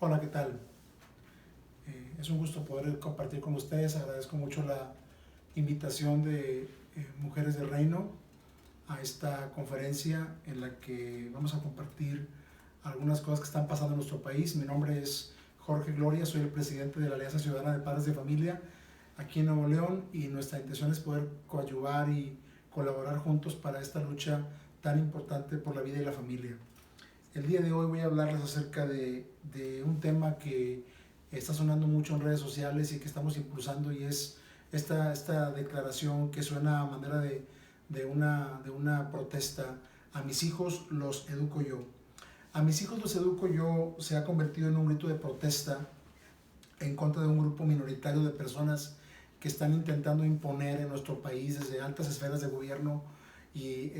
Hola, ¿qué tal? Es un gusto poder compartir con ustedes. Agradezco mucho la invitación de Mujeres del Reino a esta conferencia en la que vamos a compartir algunas cosas que están pasando en nuestro país. Mi nombre es Jorge Gloria, soy el presidente de la Alianza Ciudadana de Padres de Familia aquí en Nuevo León, y nuestra intención es poder coadyuvar y colaborar juntos para esta lucha tan importante por la vida y la familia. El día de hoy voy a hablarles acerca de un tema que está sonando mucho en redes sociales y que estamos impulsando, y es esta declaración que suena a manera de una protesta: a mis hijos los educo yo. A mis hijos los educo yo se ha convertido en un grito de protesta en contra de un grupo minoritario de personas que están intentando imponer en nuestro país desde altas esferas de gobierno y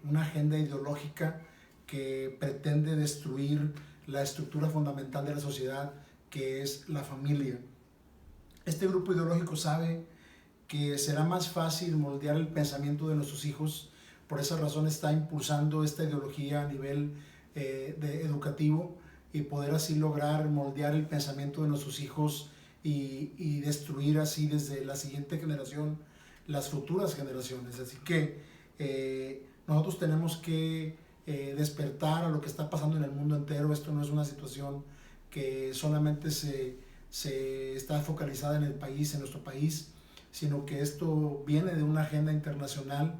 una agenda ideológica que pretende destruir la estructura fundamental de la sociedad, que es la familia. Este grupo ideológico sabe que será más fácil moldear el pensamiento de nuestros hijos. Por esa razón está impulsando esta ideología a nivel educativo, y poder así lograr moldear el pensamiento de nuestros hijos y destruir así desde la siguiente generación las futuras generaciones. Así que nosotros tenemos que despertar a lo que está pasando en el mundo entero. Esto no es una situación que solamente se está focalizada en el país, en nuestro país, sino que esto viene de una agenda internacional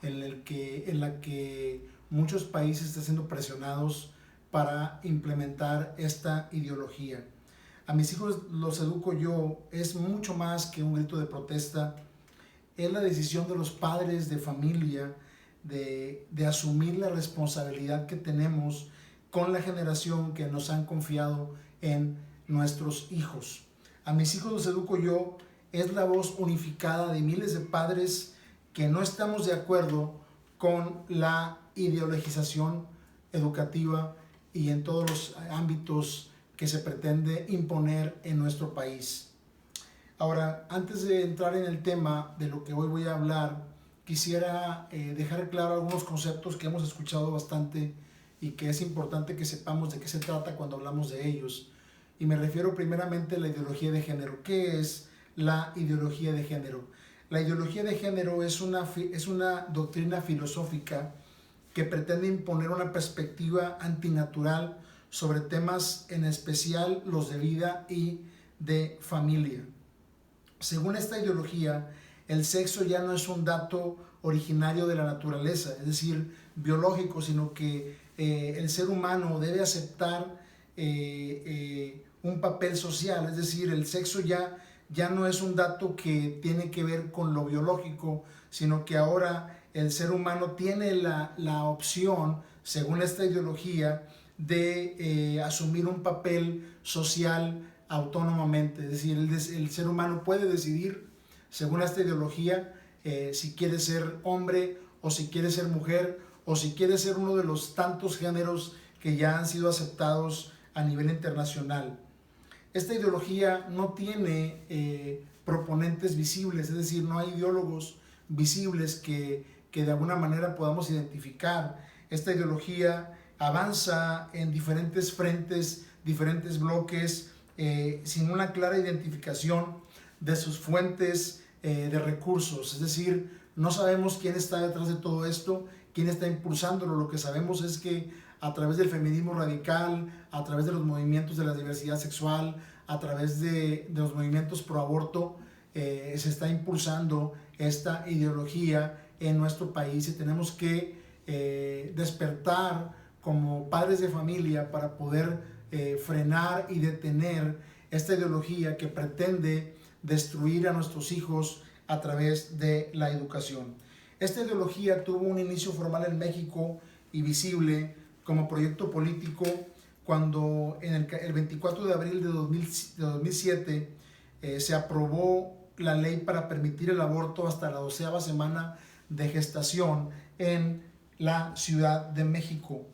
en la que muchos países están siendo presionados para implementar esta ideología. A mis hijos los educo yo es mucho más que un grito de protesta. Es la decisión de los padres de familia de asumir la responsabilidad que tenemos con la generación que nos han confiado en nuestros hijos. A mis hijos los educo yo es la voz unificada de miles de padres que no estamos de acuerdo con la ideologización educativa y en todos los ámbitos que se pretende imponer en nuestro país. Ahora, antes de entrar en el tema de lo que hoy voy a hablar, quisiera dejar claro algunos conceptos que hemos escuchado bastante y que es importante que sepamos de qué se trata cuando hablamos de ellos. Y me refiero primeramente a la ideología de género. ¿Qué es la ideología de género? La ideología de género es una doctrina filosófica que pretende imponer una perspectiva antinatural sobre temas, en especial los de vida y de familia. Según esta ideología, el sexo ya no es un dato originario de la naturaleza, es decir, biológico, sino que el ser humano debe aceptar un papel social. Es decir, el sexo ya no es un dato que tiene que ver con lo biológico, sino que ahora el ser humano tiene la opción, según esta ideología, de asumir un papel social autónomamente. Es decir, el ser humano puede decidir, según esta ideología, si quiere ser hombre o si quiere ser mujer o si quiere ser uno de los tantos géneros que ya han sido aceptados a nivel internacional. Esta ideología no tiene proponentes visibles, es decir, no hay ideólogos visibles que de alguna manera podamos identificar. Esta ideología avanza en diferentes frentes, diferentes bloques, sin una clara identificación de sus fuentes de recursos. Es decir, no sabemos quién está detrás de todo esto, quién está impulsándolo. Lo que sabemos es que a través del feminismo radical, a través de los movimientos de la diversidad sexual, a través de los movimientos pro aborto, se está impulsando esta ideología en nuestro país, y tenemos que despertar como padres de familia para poder frenar y detener esta ideología que pretende destruir a nuestros hijos a través de la educación. Esta ideología tuvo un inicio formal en México y visible como proyecto político cuando en el 24 de abril de 2007 se aprobó la ley para permitir el aborto hasta la 12ª semana de gestación en la Ciudad de México.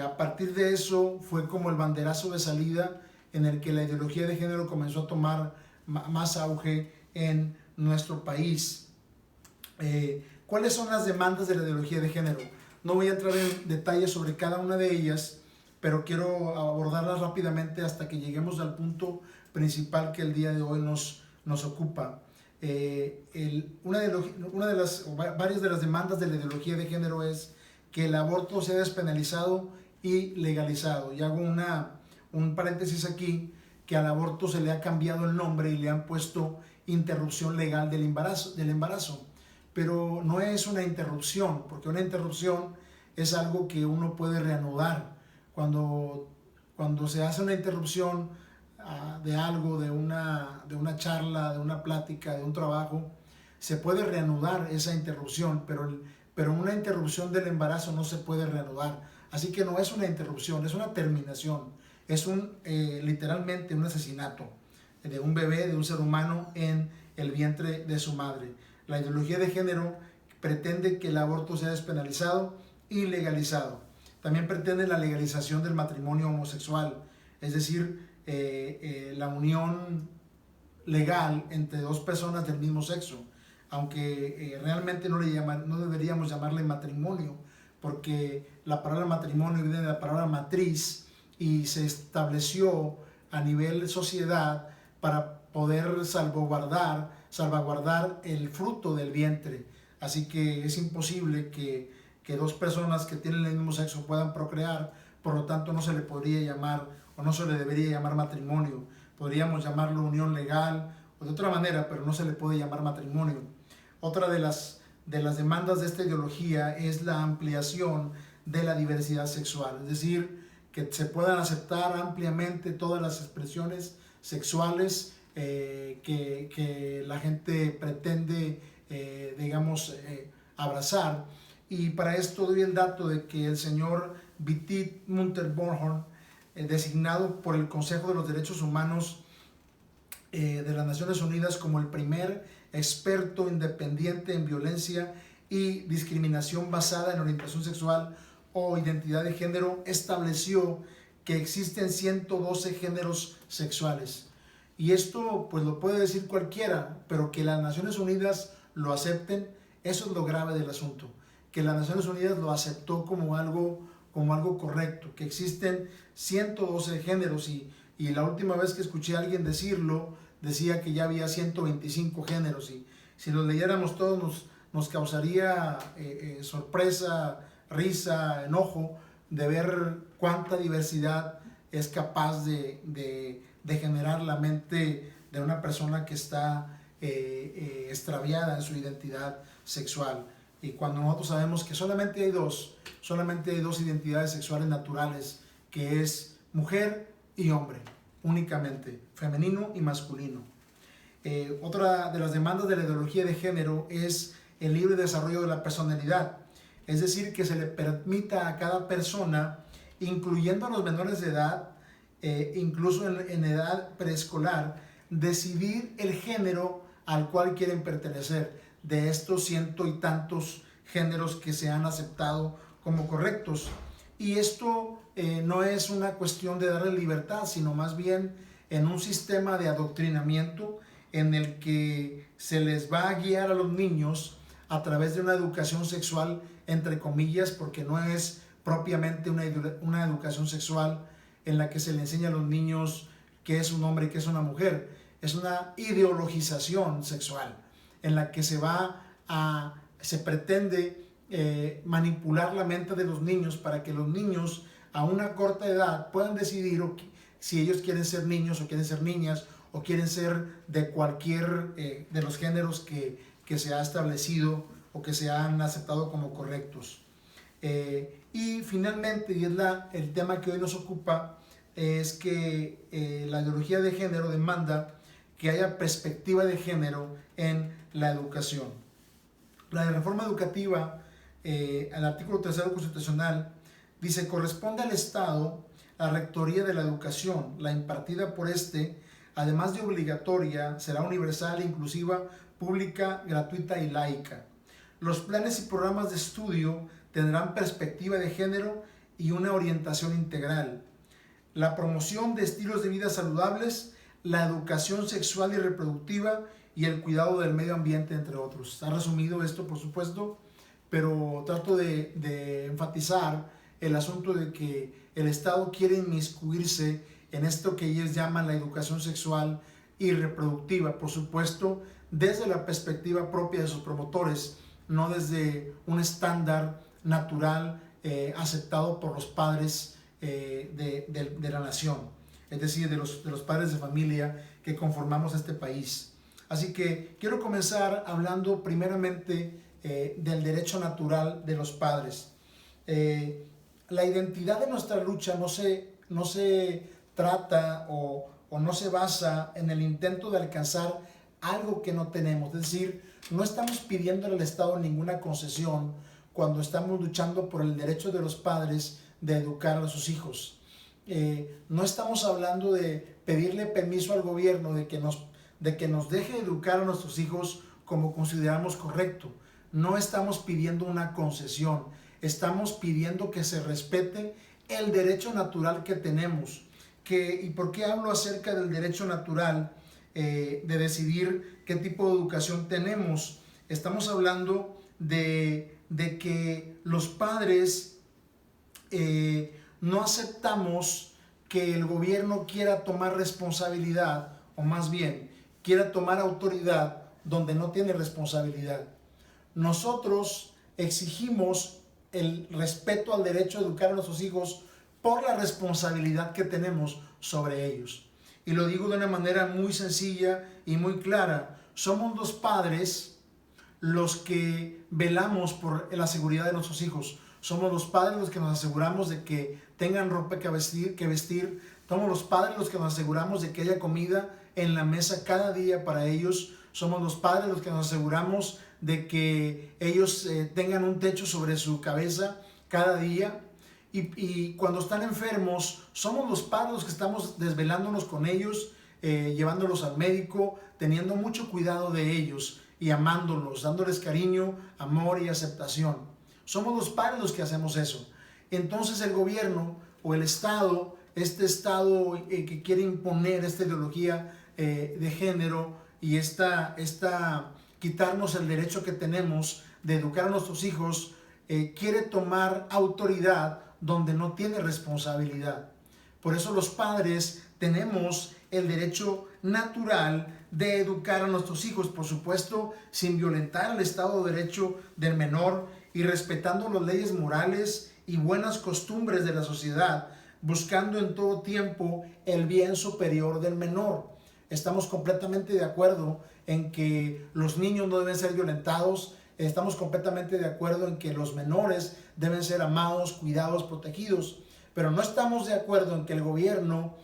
A partir de eso fue como el banderazo de salida en el que la ideología de género comenzó a tomar más auge en nuestro país. ¿Cuáles son las demandas de la ideología de género? No voy a entrar en detalles sobre cada una de ellas, pero quiero abordarlas rápidamente hasta que lleguemos al punto principal que el día de hoy nos ocupa. Varias de las demandas de la ideología de género es que el aborto sea despenalizado y legalizado. Y hago un paréntesis aquí, que al aborto se le ha cambiado el nombre y le han puesto interrupción legal del embarazo. Pero no es una interrupción, porque una interrupción es algo que uno puede reanudar. Cuando se hace una interrupción de algo, de una charla, de una plática, de un trabajo, se puede reanudar esa interrupción, pero una interrupción del embarazo no se puede reanudar. Así que no es una interrupción, es una terminación. Es literalmente un asesinato de un bebé, de un ser humano en el vientre de su madre. La ideología de género pretende que el aborto sea despenalizado y legalizado. También pretende la legalización del matrimonio homosexual, es decir, la unión legal entre dos personas del mismo sexo, aunque realmente no deberíamos llamarle matrimonio, porque la palabra matrimonio viene de la palabra matriz y se estableció a nivel sociedad para poder salvaguardar el fruto del vientre. Así que es imposible que dos personas que tienen el mismo sexo puedan procrear, por lo tanto no se le podría llamar o no se le debería llamar matrimonio. Podríamos llamarlo unión legal o de otra manera, pero no se le puede llamar matrimonio. Otra de las demandas de esta ideología es la ampliación de la diversidad sexual, es decir, que se puedan aceptar ampliamente todas las expresiones sexuales que la gente pretende, abrazar. Y para esto doy el dato de que el señor Vitit Munter-Bornholm, designado por el Consejo de los Derechos Humanos de las Naciones Unidas como el primer experto independiente en violencia y discriminación basada en orientación sexual o identidad de género, estableció que existen 112 géneros sexuales. Y esto pues lo puede decir cualquiera, pero que las Naciones Unidas lo acepten, eso es lo grave del asunto. Que las Naciones Unidas lo aceptó como algo correcto, que existen 112 géneros y la última vez que escuché a alguien decirlo, decía que ya había 125 géneros y si los leyéramos todos nos causaría sorpresa, risa, enojo de ver cuánta diversidad es capaz de generar la mente de una persona que está extraviada en su identidad sexual. Y cuando nosotros sabemos que solamente hay dos identidades sexuales naturales, que es mujer y hombre, únicamente, femenino y masculino. Otra de las demandas de la ideología de género es el libre desarrollo de la personalidad, es decir, que se le permita a cada persona, incluyendo a los menores de edad, incluso en edad preescolar, decidir el género al cual quieren pertenecer, de estos ciento y tantos géneros que se han aceptado como correctos. Y esto no es una cuestión de darle libertad, sino más bien en un sistema de adoctrinamiento en el que se les va a guiar a los niños a través de una educación sexual, entre comillas, porque no es propiamente una educación sexual en la que se le enseña a los niños qué es un hombre y qué es una mujer. Es una ideologización sexual en la que se pretende manipular la mente de los niños para que los niños a una corta edad puedan decidir si ellos quieren ser niños o quieren ser niñas o quieren ser de cualquier de los géneros que se ha establecido o que se han aceptado como correctos. Y finalmente, y es el tema que hoy nos ocupa, es que la ideología de género demanda que haya perspectiva de género en la educación. La reforma educativa, al artículo 3 constitucional, dice: corresponde al Estado la rectoría de la educación, la impartida por este, además de obligatoria, será universal, inclusiva, pública, gratuita y laica. Los planes y programas de estudio tendrán perspectiva de género y una orientación integral. La promoción de estilos de vida saludables, la educación sexual y reproductiva y el cuidado del medio ambiente, entre otros. Está resumido esto, por supuesto, pero trato de enfatizar el asunto de que el Estado quiere inmiscuirse en esto que ellos llaman la educación sexual y reproductiva, por supuesto, desde la perspectiva propia de sus promotores, no desde un estándar natural aceptado por los padres de la nación, es decir, de los padres de familia que conformamos este país. Así que quiero comenzar hablando primeramente del derecho natural de los padres. La identidad de nuestra lucha no se trata o no se basa en el intento de alcanzar algo que no tenemos. Es decir, no estamos pidiéndole al Estado ninguna concesión cuando estamos luchando por el derecho de los padres de educar a sus hijos. No estamos hablando de pedirle permiso al gobierno de que nos deje educar a nuestros hijos como consideramos correcto. No estamos pidiendo una concesión, estamos pidiendo que se respete el derecho natural que tenemos. ¿Y por qué hablo acerca del derecho natural de decidir qué tipo de educación tenemos? Estamos hablando de que los padres no aceptamos que el gobierno quiera tomar responsabilidad, o más bien, quiera tomar autoridad donde no tiene responsabilidad. Nosotros exigimos el respeto al derecho a educar a nuestros hijos por la responsabilidad que tenemos sobre ellos. Y lo digo de una manera muy sencilla y muy clara. Somos los padres los que velamos por la seguridad de nuestros hijos. Somos los padres los que nos aseguramos de que tengan ropa que vestir. Somos los padres los que nos aseguramos de que haya comida en la mesa cada día para ellos. Somos los padres los que nos aseguramos de que ellos tengan un techo sobre su cabeza cada día. Y cuando están enfermos, somos los padres los que estamos desvelándonos con ellos, llevándolos al médico, teniendo mucho cuidado de ellos y amándolos, dándoles cariño, amor y aceptación. Somos los padres los que hacemos eso. Entonces el gobierno o el Estado, este Estado que quiere imponer esta ideología de género y quitarnos el derecho que tenemos de educar a nuestros hijos, quiere tomar autoridad donde no tiene responsabilidad. Por eso los padres tenemos el derecho natural de educar a nuestros hijos, por supuesto, sin violentar el Estado de Derecho del menor y respetando las leyes morales y buenas costumbres de la sociedad, buscando en todo tiempo el bien superior del menor. Estamos completamente de acuerdo en que los niños no deben ser violentados. Estamos completamente de acuerdo en que los menores deben ser amados, cuidados, protegidos. Pero no estamos de acuerdo en que el gobierno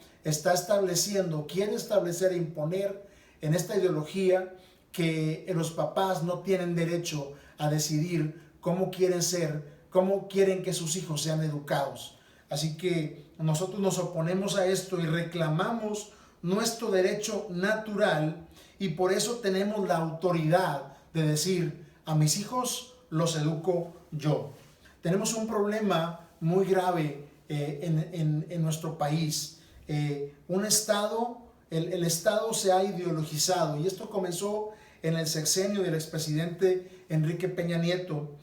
quiere establecer e imponer en esta ideología que los papás no tienen derecho a decidir cómo quieren que sus hijos sean educados. Así que nosotros nos oponemos a esto y reclamamos nuestro derecho natural, y por eso tenemos la autoridad de decir: a mis hijos los educo yo. Tenemos un problema muy grave en nuestro país. El Estado se ha ideologizado, y esto comenzó en el sexenio del expresidente Enrique Peña Nieto,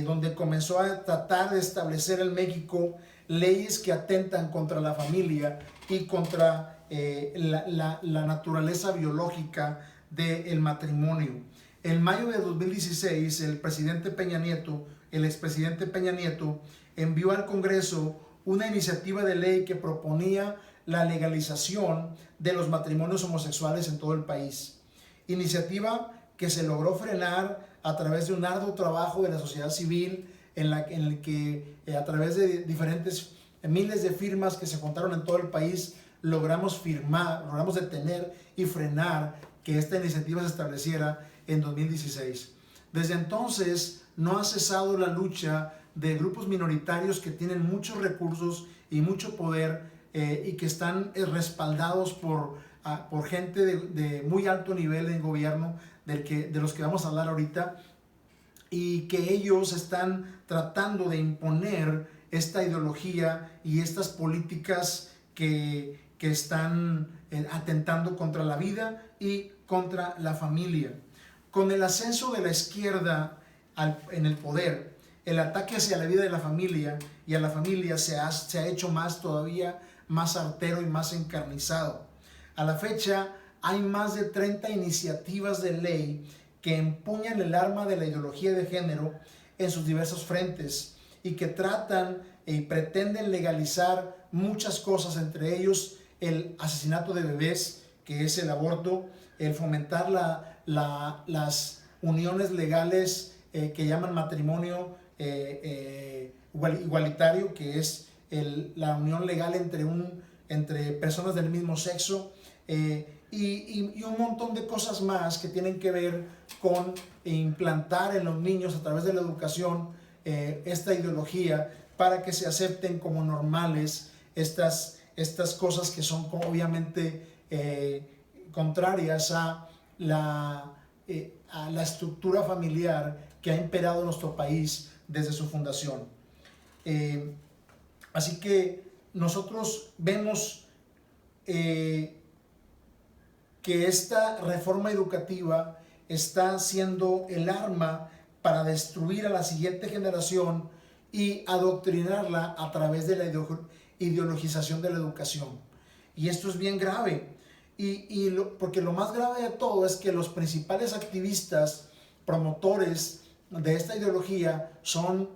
donde comenzó a tratar de establecer en México leyes que atentan contra la familia y contra la naturaleza biológica del matrimonio. En mayo de 2016, el expresidente Peña Nieto envió al Congreso una iniciativa de ley que proponía la legalización de los matrimonios homosexuales en todo el país. Iniciativa que se logró frenar a través de un arduo trabajo de la sociedad civil, en el que a través de diferentes miles de firmas que se juntaron en todo el país, logramos detener y frenar que esta iniciativa se estableciera en 2016. Desde entonces no ha cesado la lucha de grupos minoritarios que tienen muchos recursos y mucho poder, y que están respaldados por gente de muy alto nivel en gobierno, de los que vamos a hablar ahorita, y que ellos están tratando de imponer esta ideología y estas políticas que están atentando contra la vida y contra la familia. Con el ascenso de la izquierda en el poder, el ataque hacia la vida de la familia y a la familia se ha hecho todavía más artero y más encarnizado. A la fecha hay más de 30 iniciativas de ley que empuñan el arma de la ideología de género en sus diversos frentes y que tratan y pretenden legalizar muchas cosas, entre ellos el asesinato de bebés, que es el aborto, el fomentar las uniones legales que llaman matrimonio igualitario, que es la unión legal entre personas del mismo sexo, y un montón de cosas más que tienen que ver con implantar en los niños a través de la educación esta ideología para que se acepten como normales estas cosas que son obviamente contrarias a la estructura familiar que ha imperado en nuestro país desde su fundación. Así que nosotros vemos que esta reforma educativa está siendo el arma para destruir a la siguiente generación y adoctrinarla a través de la ideologización de la educación. Y esto es bien grave, porque lo más grave de todo es que los principales activistas, promotores de esta ideología son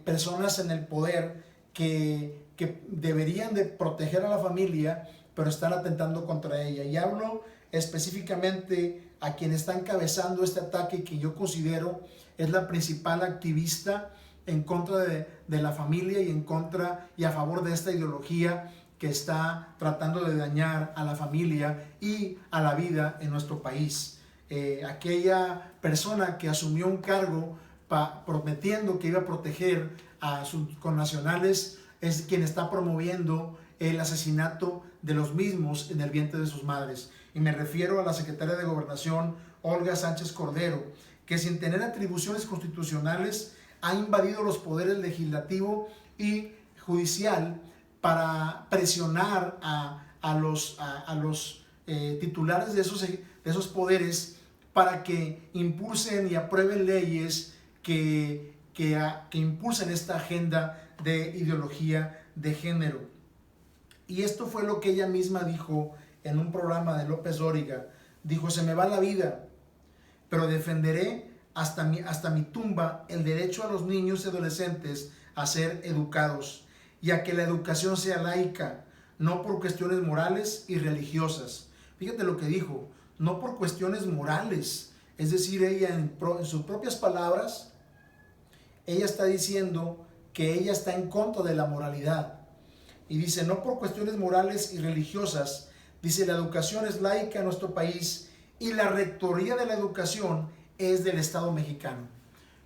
personas en el poder que deberían de proteger a la familia, pero están atentando contra ella. Y hablo específicamente a quien está encabezando este ataque y que yo considero es la principal activista en contra de la familia y a favor de esta ideología que está tratando de dañar a la familia y a la vida en nuestro país. Aquella persona que asumió un cargo prometiendo que iba a proteger a sus connacionales es quien está promoviendo el asesinato de los mismos en el vientre de sus madres. Y me refiero a la secretaria de Gobernación, Olga Sánchez Cordero, que sin tener atribuciones constitucionales ha invadido los poderes legislativo y judicial para presionar a los titulares de esos poderes para que impulsen y aprueben leyes que impulsen esta agenda de ideología de género. Y esto fue lo que ella misma dijo en un programa de López Dóriga. Dijo: se me va la vida, pero defenderé hasta mi tumba el derecho a los niños y adolescentes a ser educados y a que la educación sea laica, no por cuestiones morales y religiosas. Fíjate lo que dijo, no por cuestiones morales. Es decir, ella en sus propias palabras, ella está diciendo que ella está en contra de la moralidad. Y dice, no por cuestiones morales y religiosas. Dice, la educación es laica en nuestro país y la rectoría de la educación es del Estado mexicano.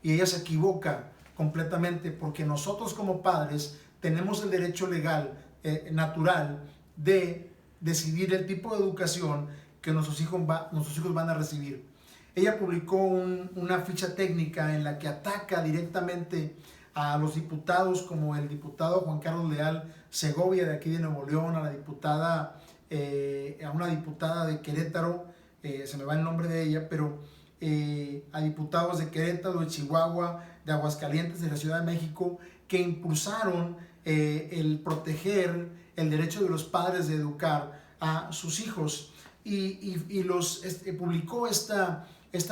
Y ella se equivoca completamente, porque nosotros como padres tenemos el derecho legal, natural, de decidir el tipo de educación que nuestros hijos van a recibir. Ella publicó una ficha técnica en la que ataca directamente a los diputados, como el diputado Juan Carlos Leal Segovia de aquí de Nuevo León, a una diputada de Querétaro, se me va el nombre de ella, pero a diputados de Querétaro, de Chihuahua, de Aguascalientes, de la Ciudad de México, que impulsaron el proteger el derecho de los padres de educar a sus hijos, y publicó esta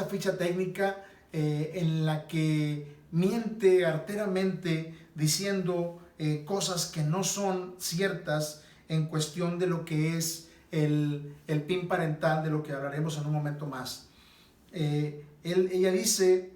ficha técnica en la que miente arteramente diciendo cosas que no son ciertas en cuestión de lo que es el PIN parental, de lo que hablaremos en un momento más. Ella dice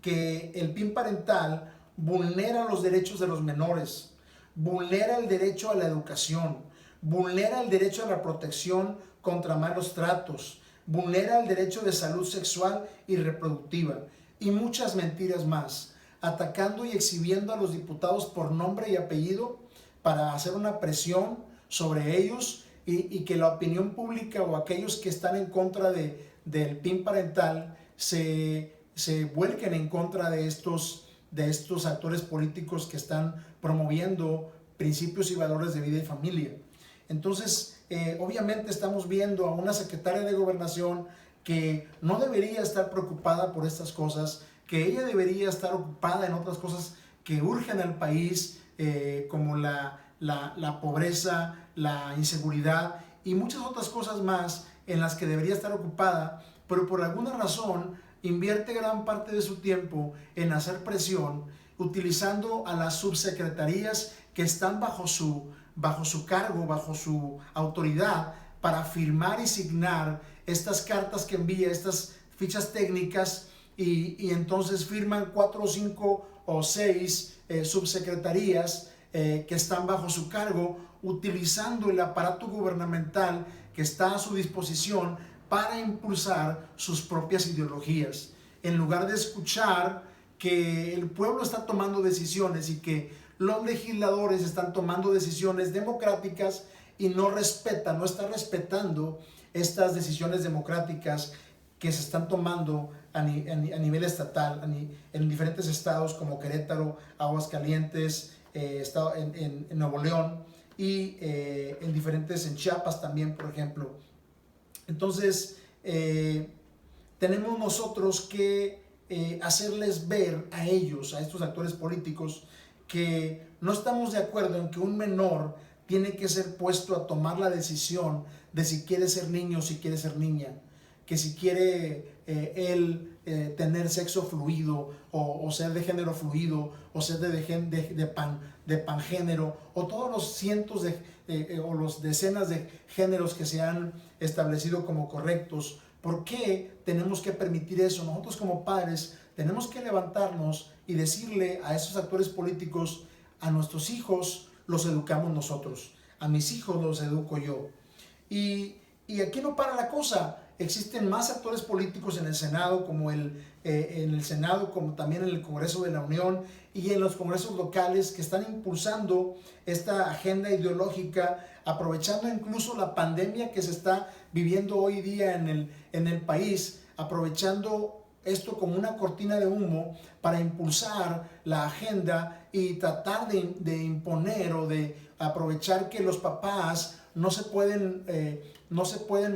que el PIN parental vulnera los derechos de los menores, vulnera el derecho a la educación, vulnera el derecho a la protección contra malos tratos, vulnera el derecho de salud sexual y reproductiva, y muchas mentiras más, atacando y exhibiendo a los diputados por nombre y apellido para hacer una presión sobre ellos y que la opinión pública o aquellos que están en contra del PIN parental se vuelquen en contra de estos actores políticos que están promoviendo principios y valores de vida y familia. Entonces, obviamente estamos viendo a una secretaria de Gobernación que no debería estar preocupada por estas cosas, que ella debería estar ocupada en otras cosas que urgen al país, como la pobreza, la inseguridad y muchas otras cosas más en las que debería estar ocupada, pero por alguna razón invierte gran parte de su tiempo en hacer presión, utilizando a las subsecretarías que están bajo su cargo, bajo su autoridad, para firmar y signar estas cartas que envía, estas fichas técnicas, y entonces firman 4 o 5 o 6 subsecretarías que están bajo su cargo, utilizando el aparato gubernamental que está a su disposición para impulsar sus propias ideologías, en lugar de escuchar que el pueblo está tomando decisiones y que los legisladores están tomando decisiones democráticas y no está respetando estas decisiones democráticas que se están tomando a nivel estatal, en diferentes estados como Querétaro, Aguascalientes, en Nuevo León y en Chiapas también, por ejemplo. Entonces, tenemos nosotros que hacerles ver a ellos, a estos actores políticos, que no estamos de acuerdo en que un menor tiene que ser puesto a tomar la decisión de si quiere ser niño o si quiere ser niña, que si quiere él tener sexo fluido o ser de género fluido o ser de pangénero, o todos los cientos o los decenas de géneros que se han establecido como correctos. ¿Por qué tenemos que permitir eso? Nosotros como padres tenemos que levantarnos y decirle a esos actores políticos: a nuestros hijos los educamos nosotros, a mis hijos los educo yo. Y aquí no para la cosa. Existen más actores políticos en el Senado, como también en el Congreso de la Unión y en los congresos locales, que están impulsando esta agenda ideológica, aprovechando incluso la pandemia que se está viviendo hoy día en el país, aprovechando esto como una cortina de humo para impulsar la agenda y tratar de imponer o de aprovechar que los papás no se pueden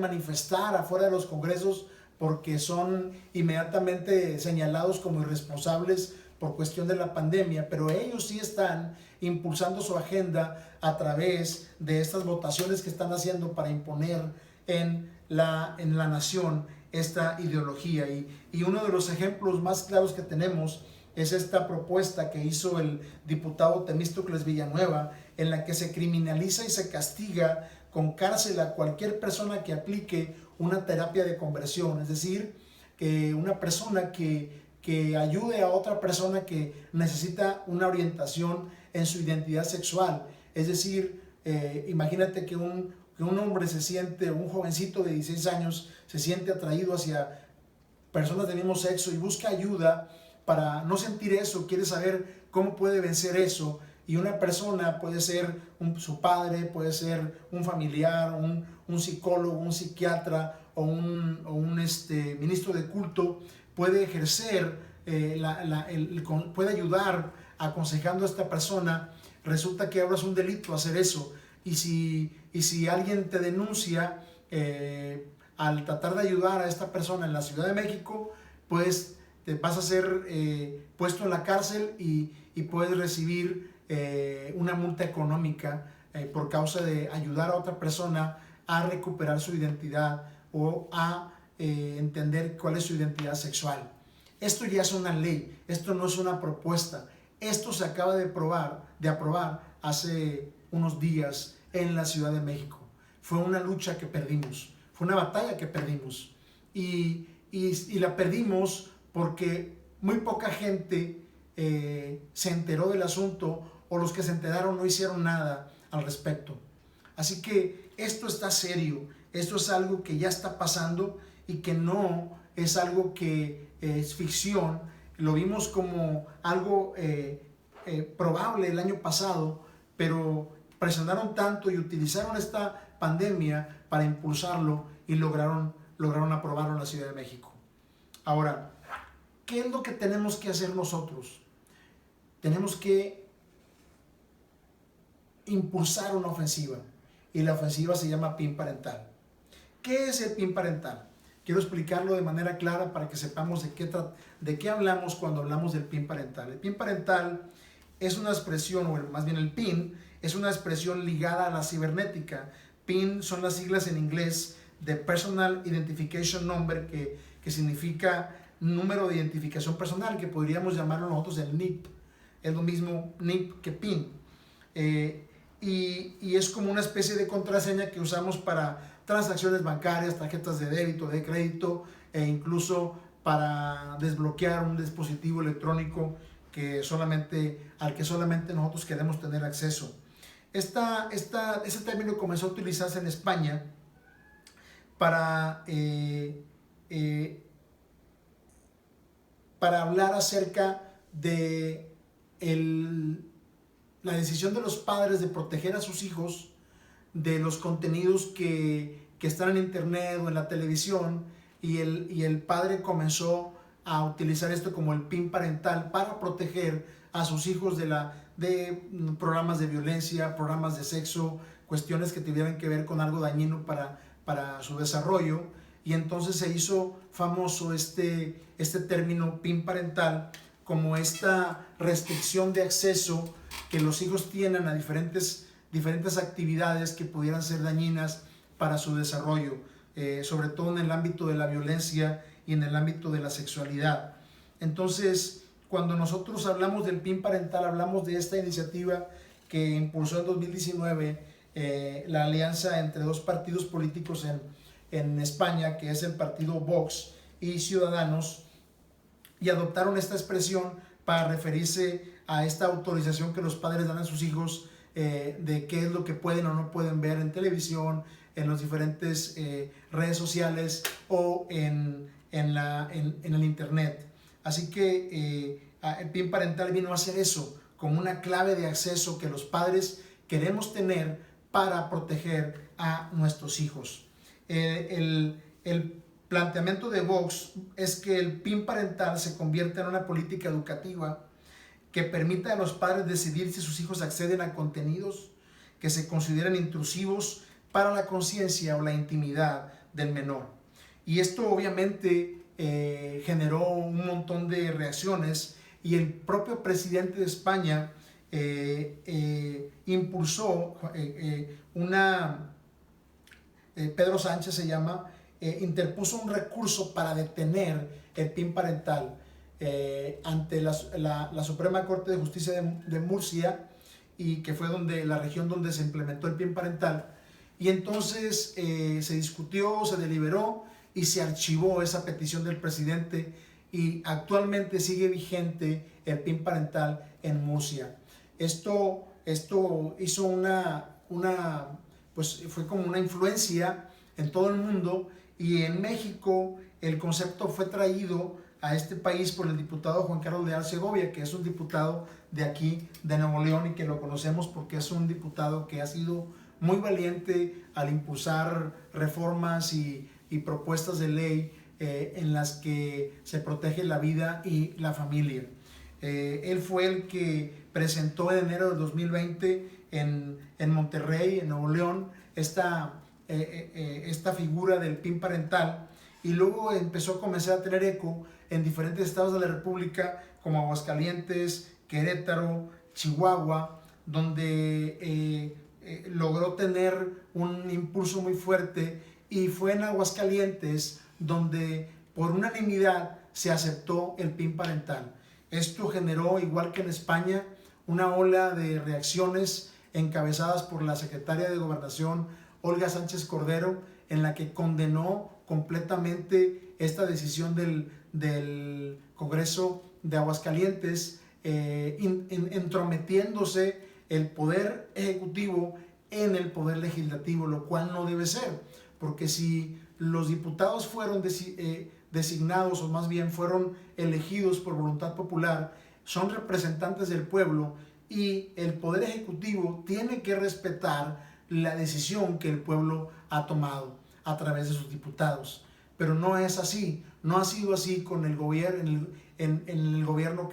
manifestar afuera de los congresos porque son inmediatamente señalados como irresponsables por cuestión de la pandemia, pero ellos sí están impulsando su agenda a través de estas votaciones que están haciendo para imponer en la nación esta ideología. Y uno de los ejemplos más claros que tenemos es esta propuesta que hizo el diputado Temístocles Villanueva, en la que se criminaliza y se castiga con cárcel a cualquier persona que aplique una terapia de conversión, es decir, que una persona que ayude a otra persona que necesita una orientación en su identidad sexual. Es decir, imagínate que un hombre un jovencito de 16 años se siente atraído hacia personas del mismo sexo y busca ayuda para no sentir eso, quiere saber cómo puede vencer eso. Y una persona puede ser su padre, puede ser un familiar, un psicólogo, un psiquiatra o un ministro de culto, puede ejercer, puede ayudar aconsejando a esta persona. Resulta que ahora es un delito hacer eso. Y si alguien te denuncia al tratar de ayudar a esta persona en la Ciudad de México, pues te vas a ser puesto en la cárcel y puedes recibir una multa económica por causa de ayudar a otra persona a recuperar su identidad o a entender cuál es su identidad sexual. Esto ya es una ley, esto no es una propuesta. Esto se acaba de aprobar hace unos días en la Ciudad de México. Fue una lucha que perdimos, fue una batalla que perdimos y la perdimos porque muy poca gente se enteró del asunto, o los que se enteraron no hicieron nada al respecto. Así que esto está serio, esto es algo que ya está pasando y que no es algo que es ficción. Lo vimos como algo probable el año pasado, pero presionaron tanto y utilizaron esta pandemia para impulsarlo y lograron aprobarlo en la Ciudad de México. Ahora, ¿qué es lo que tenemos que hacer nosotros? Tenemos que impulsar una ofensiva, y la ofensiva se llama PIN parental. ¿Qué es el PIN parental? quiero explicarlo de manera clara para que sepamos de qué hablamos cuando hablamos del PIN parental. El PIN parental es una expresión, o más bien el PIN, es una expresión ligada a la cibernética. PIN son las siglas en inglés de Personal Identification Number, que significa número de identificación personal, que podríamos llamarlo nosotros el NIP. Es lo mismo NIP que PIN. Y es como una especie de contraseña que usamos para transacciones bancarias, tarjetas de débito, de crédito, e incluso para desbloquear un dispositivo electrónico al que solamente nosotros queremos tener acceso. Ese término comenzó a utilizarse en España para hablar acerca de la decisión de los padres de proteger a sus hijos de los contenidos que están en internet o en la televisión, y el padre comenzó a utilizar esto como el PIN parental para proteger a sus hijos de programas de violencia, programas de sexo, cuestiones que tuvieran que ver con algo dañino para su desarrollo. Y entonces se hizo famoso este término PIN parental como esta restricción de acceso que los hijos tienen a diferentes actividades que pudieran ser dañinas para su desarrollo, sobre todo en el ámbito de la violencia y en el ámbito de la sexualidad. Entonces, cuando nosotros hablamos del PIN parental, hablamos de esta iniciativa que impulsó en 2019 la alianza entre dos partidos políticos en España, que es el partido Vox y Ciudadanos, y adoptaron esta expresión para referirse a esta autorización que los padres dan a sus hijos de qué es lo que pueden o no pueden ver en televisión, en las diferentes redes sociales o en el internet. Así que el PIN parental vino a hacer eso, como una clave de acceso que los padres queremos tener para proteger a nuestros hijos. El planteamiento de Vox es que el PIN parental se convierta en una política educativa que permita a los padres decidir si sus hijos acceden a contenidos que se consideren intrusivos para la conciencia o la intimidad del menor. Y esto obviamente generó un montón de reacciones, y el propio presidente de España impulsó Pedro Sánchez se llama, interpuso un recurso para detener el PIN parental ante la Suprema Corte de Justicia de Murcia, y que fue la región donde se implementó el PIN parental. Y entonces se discutió, se deliberó y se archivó esa petición del presidente, y actualmente sigue vigente el PIN parental en Murcia. Esto hizo pues fue como una influencia en todo el mundo, y en México el concepto fue traído a este país por el diputado Juan Carlos Leal Segovia, que es un diputado de aquí, de Nuevo León, y que lo conocemos porque es un diputado que ha sido muy valiente al impulsar reformas y propuestas de ley en las que se protege la vida y la familia. Él fue el que presentó en enero de 2020 en Monterrey, en Nuevo León, esta figura del PIN parental, y luego empezó a comenzar a tener eco en diferentes estados de la República, como Aguascalientes, Querétaro, Chihuahua, donde logró tener un impulso muy fuerte, y fue en Aguascalientes donde por unanimidad se aceptó el PIN parental. Esto generó, igual que en España, una ola de reacciones encabezadas por la secretaria de Gobernación, Olga Sánchez Cordero, en la que condenó completamente esta decisión del Congreso de Aguascalientes, entrometiéndose el Poder Ejecutivo en el Poder Legislativo, lo cual no debe ser, porque si los diputados fueron designados, o más bien fueron elegidos por voluntad popular, son representantes del pueblo, y el Poder Ejecutivo tiene que respetar la decisión que el pueblo ha tomado a través de sus diputados. Pero no es así, no ha sido así con el gobierno, en el gobierno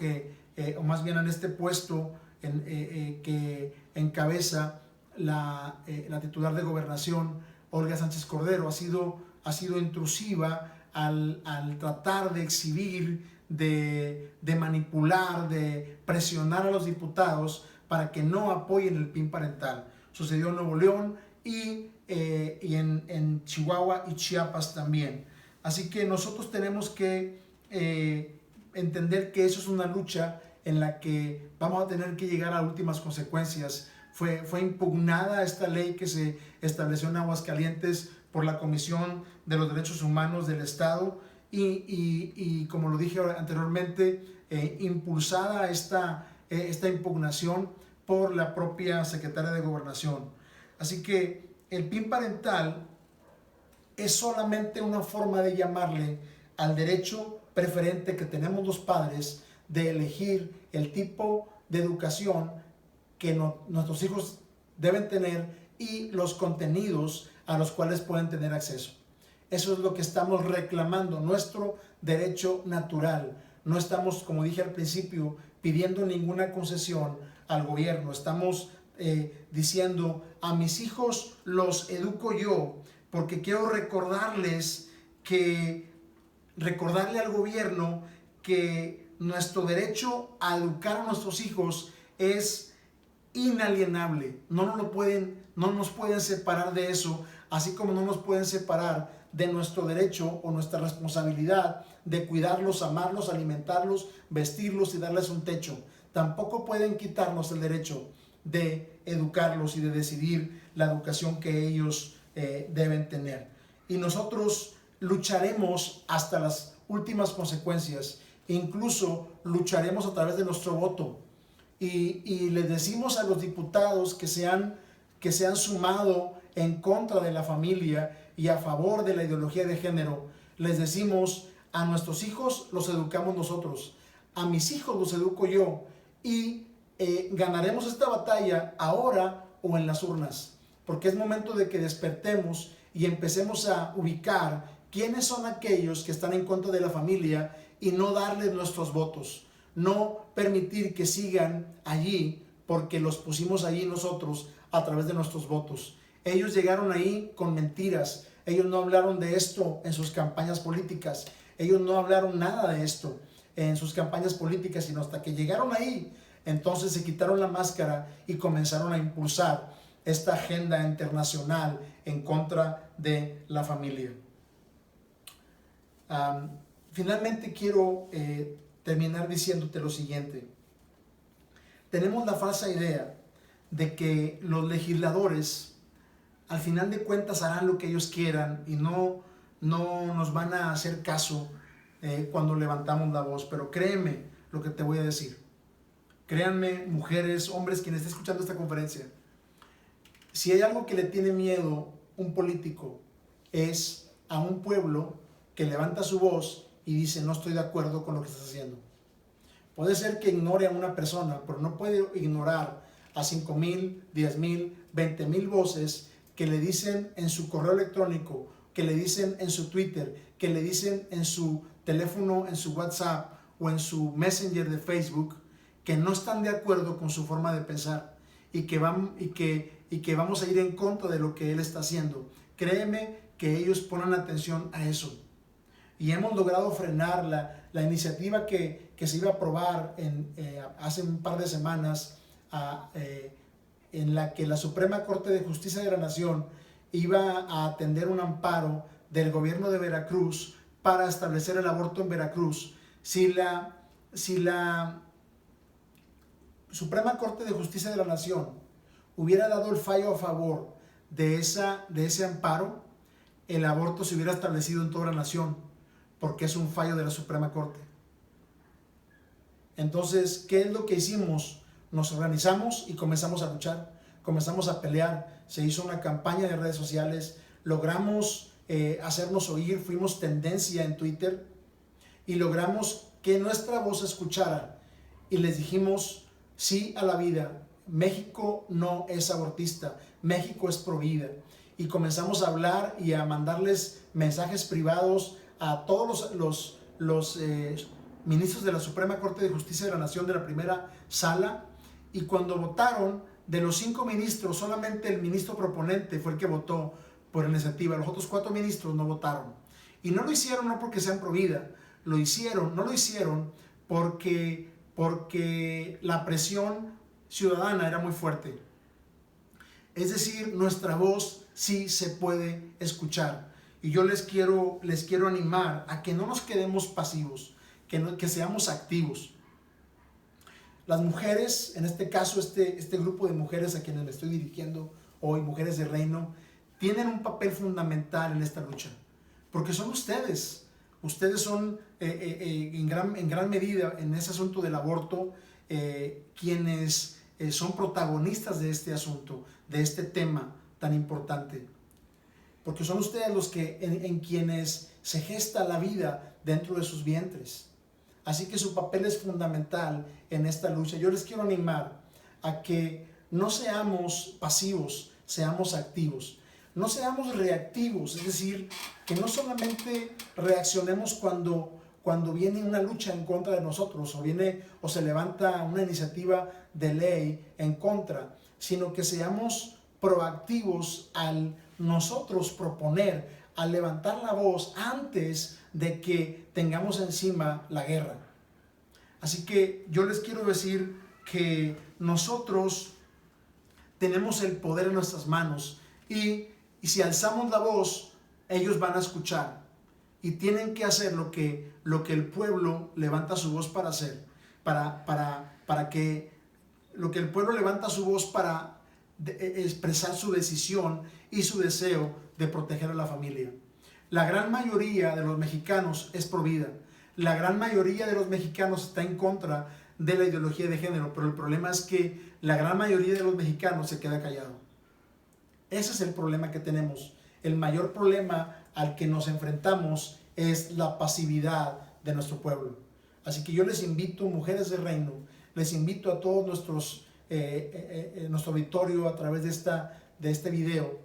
o más bien en este puesto que encabeza la titular de Gobernación, Olga Sánchez Cordero. Ha sido intrusiva, al tratar de exhibir, de manipular, de presionar a los diputados para que no apoyen el PIN parental. Sucedió en Nuevo León y en Chihuahua y Chiapas también. Así que nosotros tenemos que entender que eso es una lucha en la que vamos a tener que llegar a últimas consecuencias. Fue impugnada esta ley que se estableció en Aguascalientes por la Comisión de los Derechos Humanos del Estado y como lo dije anteriormente, impulsada esta impugnación por la propia Secretaria de Gobernación. Así que el PIN parental es solamente una forma de llamarle al derecho preferente que tenemos los padres de elegir el tipo de educación que nuestros hijos deben tener y los contenidos a los cuales pueden tener acceso. Eso es lo que estamos reclamando, nuestro derecho natural. No estamos, como dije al principio, pidiendo ninguna concesión al gobierno. Estamos diciendo, a mis hijos los educo yo, porque quiero recordarle al gobierno que nuestro derecho a educar a nuestros hijos es inalienable. No nos pueden separar de eso, así como no nos pueden separar de nuestro derecho o nuestra responsabilidad de cuidarlos, amarlos, alimentarlos, vestirlos y darles un techo. Tampoco pueden quitarnos el derecho de educarlos y de decidir la educación que ellos deben tener. Y nosotros lucharemos hasta las últimas consecuencias, incluso lucharemos a través de nuestro voto. Y les decimos a los diputados que se han sumado en contra de la familia y a favor de la ideología de género, les decimos, a nuestros hijos los educamos nosotros, a mis hijos los educo yo, y ganaremos esta batalla ahora o en las urnas, porque es momento de que despertemos y empecemos a ubicar quiénes son aquellos que están en contra de la familia y no darles nuestros votos, no permitir que sigan allí porque los pusimos allí nosotros a través de nuestros votos. Ellos llegaron ahí con mentiras, ellos no hablaron de esto en sus campañas políticas, ellos no hablaron nada de esto en sus campañas políticas, sino hasta que llegaron ahí, entonces se quitaron la máscara y comenzaron a impulsar esta agenda internacional en contra de la familia. Finalmente quiero terminar diciéndote lo siguiente. Tenemos la falsa idea de que los legisladores al final de cuentas harán lo que ellos quieran y no nos van a hacer caso cuando levantamos la voz. Pero créeme lo que te voy a decir. Créanme, mujeres, hombres, quienes estén escuchando esta conferencia. Si hay algo que le tiene miedo un político, es a un pueblo que levanta su voz y dice, no estoy de acuerdo con lo que estás haciendo. Puede ser que ignore a una persona, pero no puede ignorar a 5,000, 10,000, 20,000 voces que le dicen en su correo electrónico, que le dicen en su Twitter, que le dicen en su teléfono, en su WhatsApp o en su Messenger de Facebook, que no están de acuerdo con su forma de pensar y que vamos a ir en contra de lo que él está haciendo. Créeme que ellos ponen atención a eso. Y hemos logrado frenar la iniciativa que se iba a aprobar hace un par de semanas, en la que la Suprema Corte de Justicia de la Nación iba a atender un amparo del gobierno de Veracruz para establecer el aborto en Veracruz. Si la Suprema Corte de Justicia de la Nación hubiera dado el fallo a favor de ese amparo, el aborto se hubiera establecido en toda la nación, porque es un fallo de la Suprema Corte. Entonces, ¿qué es lo que hicimos? Nos organizamos y comenzamos a luchar, comenzamos a pelear. Se hizo una campaña de redes sociales, logramos hacernos oír, fuimos tendencia en Twitter y logramos que nuestra voz se escuchara y les dijimos sí a la vida. México no es abortista, México es pro vida. Y comenzamos a hablar y a mandarles mensajes privados a todos los ministros de la Suprema Corte de Justicia de la Nación de la primera sala, y cuando votaron, de los 5 ministros, solamente el ministro proponente fue el que votó por iniciativa, los otros 4 ministros no votaron. Y no lo hicieron no porque sean pro vida, no lo hicieron porque la presión ciudadana era muy fuerte. Es decir, nuestra voz sí se puede escuchar. Y yo les quiero animar a que no nos quedemos pasivos, que seamos activos. Las mujeres, en este caso este grupo de mujeres a quienes me estoy dirigiendo hoy, mujeres de reino, tienen un papel fundamental en esta lucha, porque son ustedes. Ustedes son en gran medida en ese asunto del aborto quienes son protagonistas de este asunto, de este tema tan importante. Porque son ustedes los que en quienes se gesta la vida dentro de sus vientres. Así que su papel es fundamental en esta lucha. Yo les quiero animar a que no seamos pasivos, seamos activos. No seamos reactivos, es decir, que no solamente reaccionemos cuando viene una lucha en contra de nosotros o se levanta una iniciativa de ley en contra, sino que seamos proactivos al nosotros proponer, al levantar la voz antes de que tengamos encima la guerra. Así que yo les quiero decir que nosotros tenemos el poder en nuestras manos y si alzamos la voz, ellos van a escuchar y tienen que hacer lo que el pueblo levanta su voz para hacer, para que lo que el pueblo levanta su voz para expresar su decisión y su deseo de proteger a la familia. La gran mayoría de los mexicanos es pro vida. La gran mayoría de los mexicanos está en contra de la ideología de género, pero el problema es que la gran mayoría de los mexicanos se queda callado. Ese es el problema que tenemos. El mayor problema al que nos enfrentamos es la pasividad de nuestro pueblo. Así que yo les invito, mujeres de reino, les invito a todos nuestro auditorio a través de este video,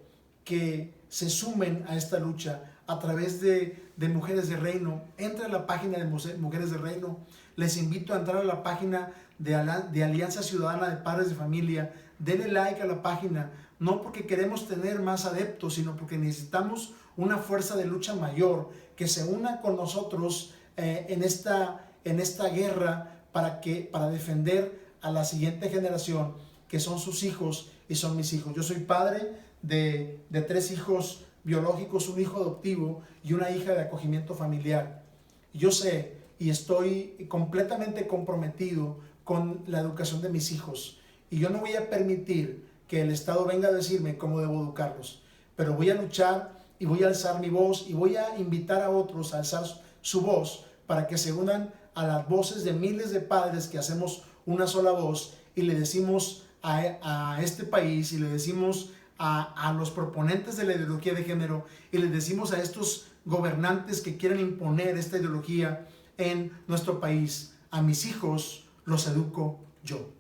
que se sumen a esta lucha a través de Mujeres de Reino. Entra a la página de Mujeres de Reino. Les invito a entrar a la página de Alianza Ciudadana de Padres de Familia. Denle like a la página, no porque queremos tener más adeptos, sino porque necesitamos una fuerza de lucha mayor que se una con nosotros en esta guerra para defender a la siguiente generación, que son sus hijos y son mis hijos. Yo soy padre de 3 hijos biológicos, un hijo adoptivo y una hija de acogimiento familiar. Yo sé y estoy completamente comprometido con la educación de mis hijos, y yo no voy a permitir que el Estado venga a decirme cómo debo educarlos, pero voy a luchar y voy a alzar mi voz y voy a invitar a otros a alzar su voz para que se unan a las voces de miles de padres que hacemos una sola voz y le decimos a este país, y le decimos a los proponentes de la ideología de género, y les decimos a estos gobernantes que quieren imponer esta ideología en nuestro país: a mis hijos los educo yo.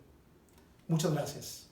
Muchas gracias.